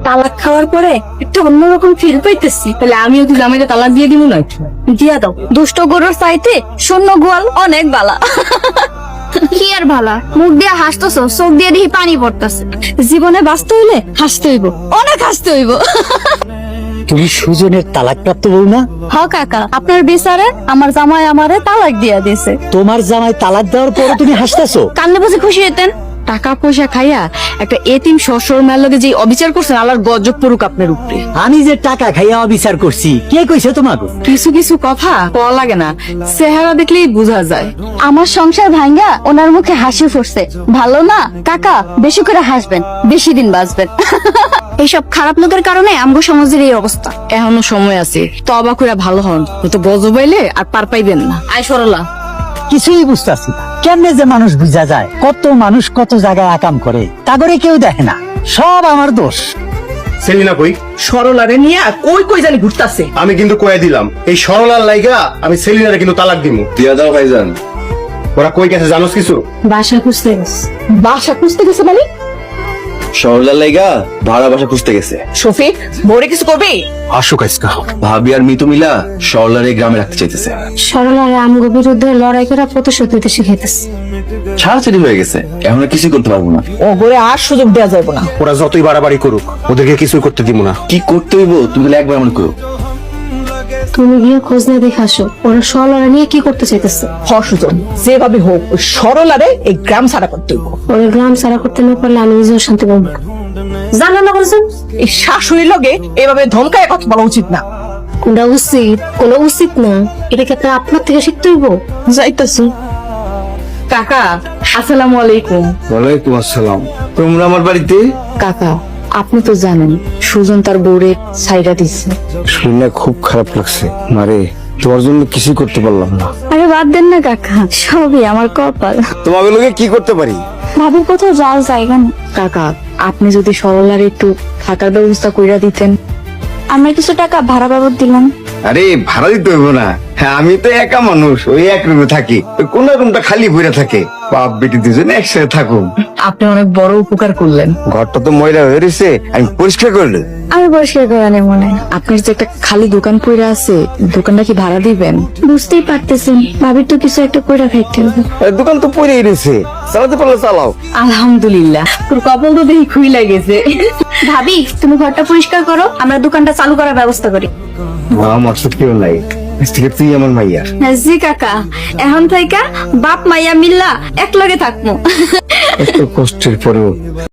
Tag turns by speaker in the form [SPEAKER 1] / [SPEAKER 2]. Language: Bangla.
[SPEAKER 1] তালাক খাওয়ার পরে একটা অন্যরকম ফিল পাইতেছি। তাহলে আমিও তো জামাইটা তালাক দিয়ে দিব না? দিয়া দাও। দুষ্ট গরুর চাইতে শূন্য গোয়াল অনেক বালা।
[SPEAKER 2] কি আর ভালা, মুখ দিয়ে হাসতেছো, চোখ দিয়ে দেখি পানি পড়তেছে।
[SPEAKER 1] জীবনে বাঁচতে হইলে হাসতে হইব, অনেক হাসতে হইব।
[SPEAKER 3] তুমি সুজনের তালাক প্রাপ্ত বউ না?
[SPEAKER 1] হ কাকা, আপনার বিচারে আমার জামাই আমারে তালাক দিয়া দিছে।
[SPEAKER 3] তোমার জামাই তালাক দেওয়ার পরে তুমি হাসতেছো?
[SPEAKER 1] কান্দে বসে খুশি হইতেন। টাকা পয়সা খাইয়া একটা এতিম শ্বশুর মায়ের লগে যে অবিচার করছেন, আল্লাহর গজব পড়ুক আপনার উপরে।
[SPEAKER 3] আমি যে টাকা খাইয়া অবিচার করছি, কে কইছে তোমাকে?
[SPEAKER 1] কিছু কিছু কথা কওয়া লাগে না, চেহারা দেখলেই বোঝা যায়। আমার সংসার ভাঙ্গা ওনার মুখে হাসি ফুটছে, ভালো না কাকা? বেশি করে হাসবেন, বেশি দিন বাঁচবেন।
[SPEAKER 2] এইসব খারাপ লোকের কারণে আমগো সমাজের এই অবস্থা।
[SPEAKER 1] এখনো সময় আছে, তবা করে ভালো হন, তো গজব আইলে আর পার পাইবেন না। আয় সরলা।
[SPEAKER 3] কিছুই বুঝতেছি না, কেমনে যে মানুষ বুঝা যায়? কত মানুষ কত জায়গায় আকাম করে, তা করে কেউ দেখে না। সব আমার দোষ।
[SPEAKER 4] সেলিনা কই?
[SPEAKER 5] সরলারে নিয়ে কই কই জানি ঘুরতাছে।
[SPEAKER 4] আমি কিন্তু কয়ে দিলাম, এই সরলার লাইগা আমি সেলিনারে কিন্তু তালাক দিমু।
[SPEAKER 6] দিয়া দাও ভাইজান।
[SPEAKER 4] ওরা কই গেছে জানোস কিছু?
[SPEAKER 1] বাসা খুঁজতে গেছে।
[SPEAKER 5] বাসা খুঁজতে গেছে মানে?
[SPEAKER 6] সরলার লাইগা ভাড়া বাসা খুঁজতে গেছে।
[SPEAKER 5] শফিক, বড়ে কিছু করবে?
[SPEAKER 4] আসুক আজকা।
[SPEAKER 6] ভাবি আর মিতু মিলা সরলার এই গ্রামে রাখতে চাইতেছে।
[SPEAKER 2] সরলার আমগো বিরুদ্ধে লড়াই করে প্রতিশোধ নিতে শিখাইতেছে।
[SPEAKER 6] ছাড়াছাড়ি হয়ে গেছে, এখন আর কিছুই করতে পারবো না।
[SPEAKER 5] ও ঘরে আর সুযোগ দেওয়া যাবে না।
[SPEAKER 4] ওরা যতই বাড়াবাড়ি করুক, ওদেরকে কিছুই করতে দিব না।
[SPEAKER 6] কি করতে হইব তুমি একবার মনে করো।
[SPEAKER 2] তুমি গিয়ে খোঁজ নিয়ে দেখে আসো, ওরা সরলারে নিয়ে কি করতে চাইতেছে।
[SPEAKER 5] সুযোগ যেভাবে হোক ওই সরলারে এই গ্রাম ছাড়া করতে হইব।
[SPEAKER 2] ওরা গ্রাম সারা করতে না পারলে আমি নিজেও শান্তি পাবো না। জানেন না বলছেন,
[SPEAKER 5] এই শাশুড়ির লগে এভাবে ধমকায় কথা বলা উচিত না।
[SPEAKER 2] কোনটা উচিত কোনটা উচিত না, এটা কি আপনার থেকে শিখতে হইব?
[SPEAKER 5] যাইতাছি।
[SPEAKER 1] কাকা আসসালামু আলাইকুম।
[SPEAKER 6] ওয়ালাইকুম আসসালাম। তোমরা আমার বাড়িতে?
[SPEAKER 1] কাকা আপনি তো জানেন সুজন তার বউরে ছাইরা দিচ্ছে।
[SPEAKER 6] শুনে খুব খারাপ লাগছে মারে, তোমার জন্য কিছুই করতে পারলাম না।
[SPEAKER 2] আরে বাদ দেন না কাকা, সবই আমার কপাল।
[SPEAKER 6] তোমাকে লোকে কি করতে পারি?
[SPEAKER 2] ভাবির কোথাও যাওয়ার জায়গা না।
[SPEAKER 1] কাকা আপনি যদি সরলার একটু থাকার ব্যবস্থা কইরা দিতেন।
[SPEAKER 2] আমরা কিছু টাকা ভাড়া বাবদ দিলাম।
[SPEAKER 6] আরে ভাড়া দিতে হইব না, হ্যাঁ আমি তো একা মানুষ, ওই এক রুমে থাকি, ওই কোন রুমটা খালি পড়ে থাকে। বাপ বেটি দুজনে একসাথে থাকুন।
[SPEAKER 1] আপনি অনেক বড় উপকার করলেন।
[SPEAKER 6] ঘরটা তো ময়লা হয়ে রয়েছে, আমি পরিষ্কার করলে।
[SPEAKER 2] আমি পরিষ্কার করে নেই মনে হয়।
[SPEAKER 1] আপনার যে একটা খালি দোকান পড়ে আছে, দোকানটা কি ভাড়া দিবেন?
[SPEAKER 2] বুঝতেই পারতেছেন ভাবির তো কিছু একটা করে খাইতে হবে।
[SPEAKER 6] দোকান তো পড়েই রয়েছে, চালাতে পারলে চালাও।
[SPEAKER 1] আলহামদুলিল্লাহ, তোর কপাল তো দেখি খুই লাগেছে।
[SPEAKER 2] ভাবি তুমি ঘরটা পরিষ্কার করো, আমরা দোকানটা চালু করার ব্যবস্থা করি।
[SPEAKER 6] আমার তো কেউ নাই, তুই আমার মাইয়া।
[SPEAKER 2] জি কাকা, এখন থেকে বাপ মাইয়া মিল্লা এক লগে থাকবো।
[SPEAKER 6] এত কষ্টের পরেও